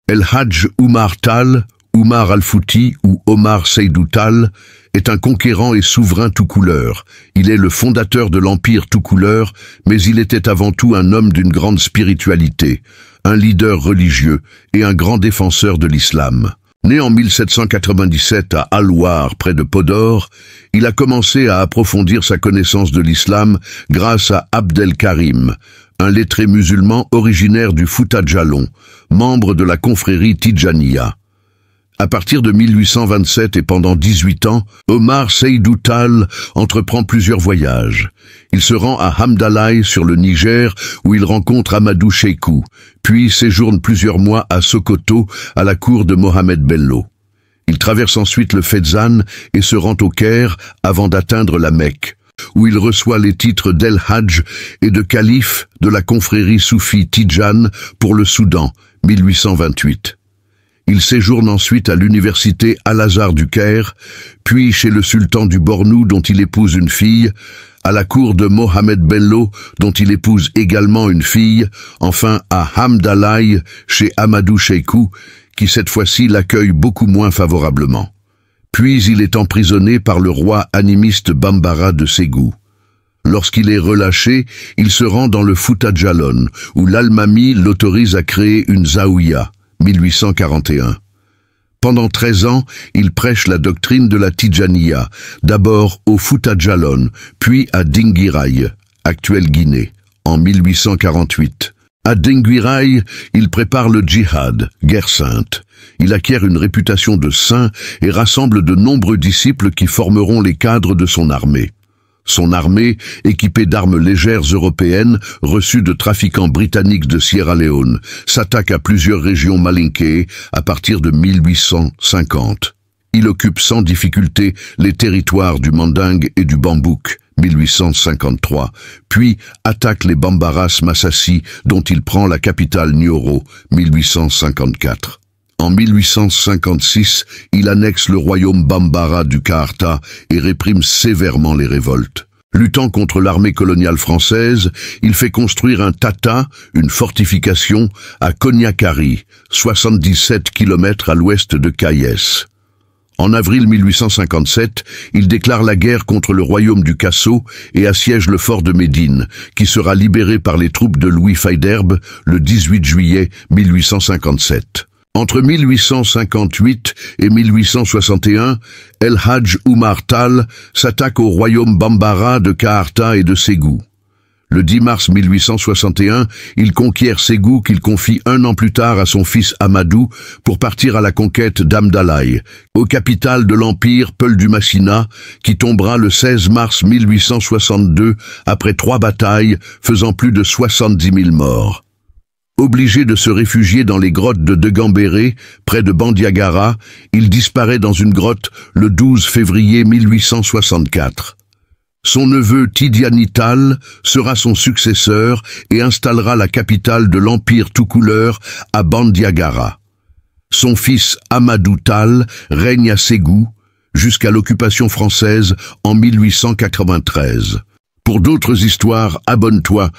El Hadj Oumar Tall, Oumar Al-Fouti ou Omar Seydou Tall, est un conquérant et souverain tout couleur. Il est le fondateur de l'empire tout couleur, mais il était avant tout un homme d'une grande spiritualité, un leader religieux et un grand défenseur de l'islam. Né en 1797 à Al-War, près de Podor, il a commencé à approfondir sa connaissance de l'islam grâce à Abdel Karim, un lettré musulman originaire du Fouta Djallon, membre de la confrérie Tidjaniya. À partir de 1827 et pendant 18 ans, Omar Seydou Tall entreprend plusieurs voyages. Il se rend à Hamdalaye sur le Niger où il rencontre Amadou Cheikhou, puis séjourne plusieurs mois à Sokoto à la cour de Mohamed Bello. Il traverse ensuite le Fezzan et se rend au Caire avant d'atteindre la Mecque, où il reçoit les titres d'El Hadj et de calife de la confrérie soufie Tidjan pour le Soudan, 1828. Il séjourne ensuite à l'université Al-Azhar du Caire, puis chez le sultan du Bornou dont il épouse une fille, à la cour de Mohamed Bello dont il épouse également une fille, enfin à Hamdalaye chez Amadou Cheikhou, qui cette fois-ci l'accueille beaucoup moins favorablement. Puis il est emprisonné par le roi animiste Bambara de Ségou. Lorsqu'il est relâché, il se rend dans le Fouta Djallon, où l'Almami l'autorise à créer une zaouïa, 1841. Pendant 13 ans, il prêche la doctrine de la Tidjaniya, d'abord au Fouta Djallon, puis à Dinguiraye, actuelle Guinée, en 1848. À Dinguiraye, il prépare le djihad, guerre sainte. Il acquiert une réputation de saint et rassemble de nombreux disciples qui formeront les cadres de son armée. Son armée, équipée d'armes légères européennes reçues de trafiquants britanniques de Sierra Leone, s'attaque à plusieurs régions malinquées à partir de 1850. Il occupe sans difficulté les territoires du Manding et du Bambouk, 1853, puis attaque les Bambaras Massassi dont il prend la capitale Nioro, 1854. En 1856, il annexe le royaume Bambara du Kaarta et réprime sévèrement les révoltes. Luttant contre l'armée coloniale française, il fait construire un tata, une fortification, à Koniakari, 77 km à l'ouest de Kayes. En avril 1857, il déclare la guerre contre le royaume du Kasso et assiège le fort de Médine, qui sera libéré par les troupes de Louis Faidherbe le 18 juillet 1857. Entre 1858 et 1861, El Hadj Oumar Tall s'attaque au royaume Bambara de Kaarta et de Ségou. Le 10 mars 1861, il conquiert Ségou qu'il confie un an plus tard à son fils Amadou pour partir à la conquête d'Hamdalaye, aux capitales de l'empire Peul du Massina, qui tombera le 16 mars 1862 après 3 batailles faisant plus de 70 000 morts. Obligé de se réfugier dans les grottes de Degambéré, près de Bandiagara, il disparaît dans une grotte le 12 février 1864. Son neveu Tidiane Tall sera son successeur et installera la capitale de l'empire tout couleur à Bandiagara. Son fils Amadou Tall règne à Ségou jusqu'à l'occupation française en 1893. Pour d'autres histoires, abonne-toi